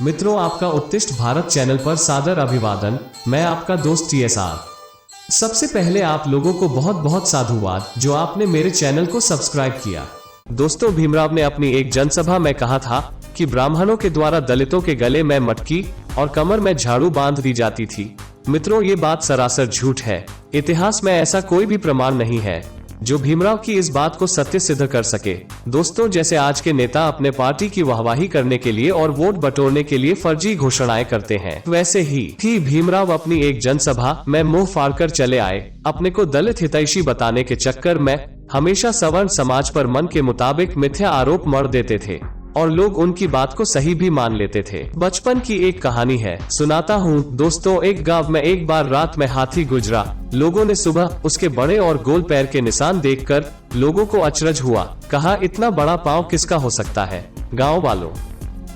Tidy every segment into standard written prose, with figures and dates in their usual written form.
मित्रों, आपका उत्कृष्ट भारत चैनल पर सादर अभिवादन। मैं आपका दोस्त TSR। सबसे पहले आप लोगों को बहुत बहुत साधुवाद जो आपने मेरे चैनल को सब्सक्राइब किया। दोस्तों, भीमराव ने अपनी एक जनसभा में कहा था कि ब्राह्मणों के द्वारा दलितों के गले में मटकी और कमर में झाड़ू बांध दी जाती थी। मित्रों, ये बात सरासर झूठ है। इतिहास में ऐसा कोई भी प्रमाण नहीं है जो भीमराव की इस बात को सत्य सिद्ध कर सके। दोस्तों, जैसे आज के नेता अपने पार्टी की वाहवाही करने के लिए और वोट बटोरने के लिए फर्जी घोषणाएं करते हैं, वैसे ही भीमराव अपनी एक जनसभा में मुंह फाड़कर चले आए। अपने को दलित हितैषी बताने के चक्कर में हमेशा सवर्ण समाज पर मन के मुताबिक मिथ्या आरोप मढ़ देते थे और लोग उनकी बात को सही भी मान लेते थे। बचपन की एक कहानी है, सुनाता हूँ। दोस्तों, एक गांव में एक बार रात में हाथी गुजरा। लोगों ने सुबह उसके बड़े और गोल पैर के निशान देखकर लोगों को अचरज हुआ। कहा, इतना बड़ा पांव किसका हो सकता है? गांव वालों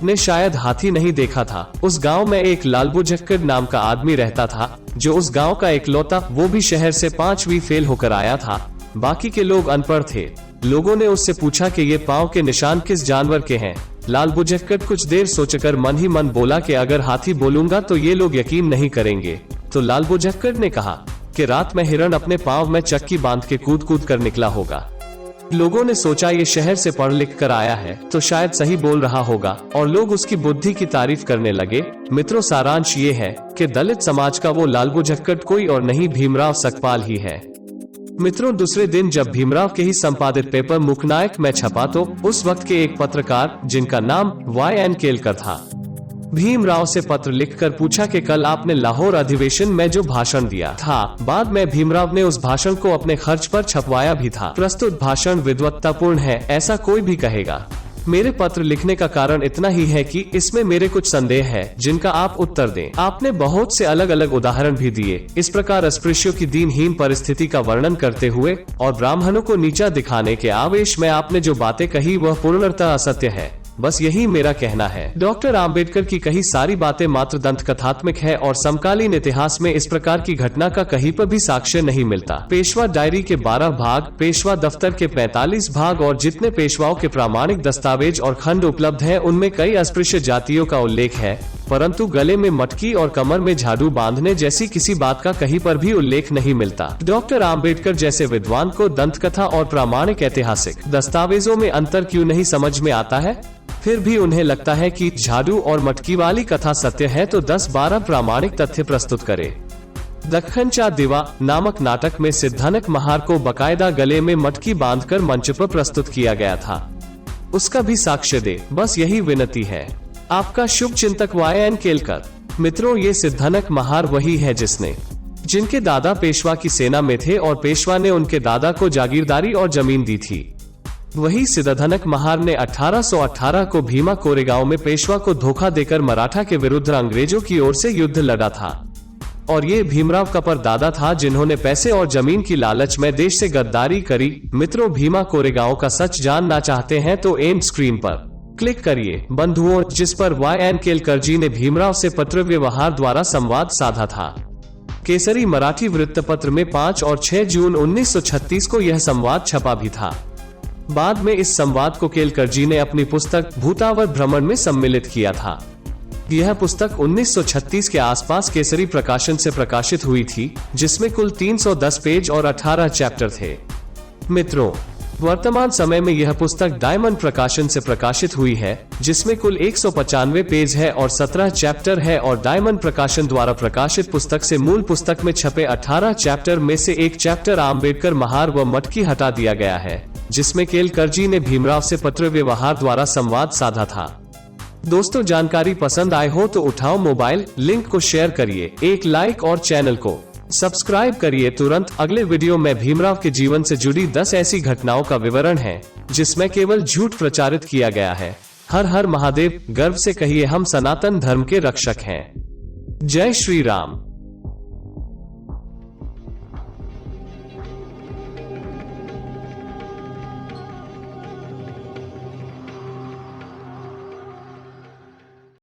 ने शायद हाथी नहीं देखा था। उस गांव में एक लालबू झक्कड़ नाम का आदमी रहता था, जो उस गांव का इकलौता, वो भी शहर से 5वीं फेल होकर आया था। बाकी के लोग अनपढ़ थे। लोगों ने उससे पूछा कि ये पांव के निशान किस जानवर के हैं। लालबू झक्कड़ कुछ देर सोचकर मन ही मन बोला कि अगर हाथी बोलूंगा तो ये लोग यकीन नहीं करेंगे। तो लालबू झक्कड़ ने कहा कि रात में हिरण अपने पांव में चक्की बांध के कूद कूद कर निकला होगा। लोगों ने सोचा ये शहर से पढ़ लिख कर आया है तो शायद सही बोल रहा होगा, और लोग उसकी बुद्धि की तारीफ करने लगे। मित्रों, सारांश ये है कि दलित समाज का वो लालबू झक्कड़ कोई और नहीं, भीमराव सकपाल ही है। मित्रों, दूसरे दिन जब भीमराव के ही संपादित पेपर मुखनायक में छपा तो उस वक्त के एक पत्रकार, जिनका नाम YN केलकर था, भीमराव से पत्र लिखकर पूछा कि कल आपने लाहौर अधिवेशन में जो भाषण दिया था, बाद में भीमराव ने उस भाषण को अपने खर्च पर छपवाया भी था। प्रस्तुत भाषण विद्वत्तापूर्ण है, ऐसा कोई भी कहेगा। मेरे पत्र लिखने का कारण इतना ही है कि इसमें मेरे कुछ संदेह है जिनका आप उत्तर दें। आपने बहुत से अलग अलग उदाहरण भी दिए। इस प्रकार अस्पृश्यों की दीनहीन परिस्थिति का वर्णन करते हुए और ब्राह्मणों को नीचा दिखाने के आवेश में आपने जो बातें कही वह पूर्णतः असत्य है। बस यही मेरा कहना है। डॉक्टर आम्बेडकर की कही सारी बातें मात्र दंत कथात्मक है और समकालीन इतिहास में इस प्रकार की घटना का कहीं पर भी साक्ष्य नहीं मिलता। पेशवा डायरी के 12 भाग, पेशवा दफ्तर के 45 भाग और जितने पेशवाओं के प्रामाणिक दस्तावेज और खंड उपलब्ध हैं, उनमें कई अस्पृश्य जातियों का उल्लेख है, परंतु गले में मटकी और कमर में झाड़ू बांधने जैसी किसी बात का कहीं पर भी उल्लेख नहीं मिलता। डॉक्टर आम्बेडकर जैसे विद्वान को दंत कथा और प्रामाणिक ऐतिहासिक दस्तावेजों में अंतर क्यों नहीं समझ में आता है? फिर भी उन्हें लगता है कि झाड़ू और मटकी वाली कथा सत्य है तो 10-12 प्रामाणिक तथ्य प्रस्तुत करे। दक्खन चा दिवा नामक नाटक में सिद्धानक महार को बकायदा गले में मटकी बांधकर मंच पर प्रस्तुत किया गया था, उसका भी साक्ष्य दे। बस यही विनती है। आपका शुभ चिंतक YN केलकर। मित्रों, ये सिद्धानक महार वही है जिनके दादा पेशवा की सेना में थे और पेशवा ने उनके दादा को जागीरदारी और जमीन दी थी। वही सिद्धानक महार ने 1818 को भीमा कोरेगांव में पेशवा को धोखा देकर मराठा के विरुद्ध अंग्रेजों की ओर से युद्ध लड़ा था, और ये भीमराव का परदादा था जिन्होंने पैसे और जमीन की लालच में देश से गद्दारी करी। मित्रों, भीमा कोरेगांव का सच जानना चाहते हैं तो एंड स्क्रीन पर क्लिक करिए। बंधुओं, जिस पर YN केलकर जी ने भीमराव से पत्र व्यवहार द्वारा संवाद साधा था। केसरी मराठी वृत्तपत्र में 5 और 6 जून 1936 को यह संवाद छपा भी था। बाद में इस संवाद को केलकर जी ने अपनी पुस्तक भूतावर भ्रमण में सम्मिलित किया था। यह पुस्तक 1936 के आसपास केसरी प्रकाशन से प्रकाशित हुई थी, जिसमें कुल 310 पेज और 18 चैप्टर थे। मित्रों, वर्तमान समय में यह पुस्तक डायमंड प्रकाशन से प्रकाशित हुई है, जिसमें कुल 195 पेज है और 17 चैप्टर है, और डायमंड प्रकाशन द्वारा प्रकाशित पुस्तक से मूल पुस्तक में छपे 18 चैप्टर में से एक चैप्टर आम्बेडकर महार व मटकी हटा दिया गया है, जिसमें केलकर जी ने भीमराव से पत्र व्यवहार द्वारा संवाद साधा था। दोस्तों, जानकारी पसंद आए हो तो उठाओ मोबाइल, लिंक को शेयर करिए, एक लाइक और चैनल को सब्सक्राइब करिए तुरंत। अगले वीडियो में भीमराव के जीवन से जुड़ी 10 ऐसी घटनाओं का विवरण है जिसमें केवल झूठ प्रचारित किया गया है। हर हर महादेव। गर्व से कहिए, हम सनातन धर्म के रक्षक हैं। जय श्री राम।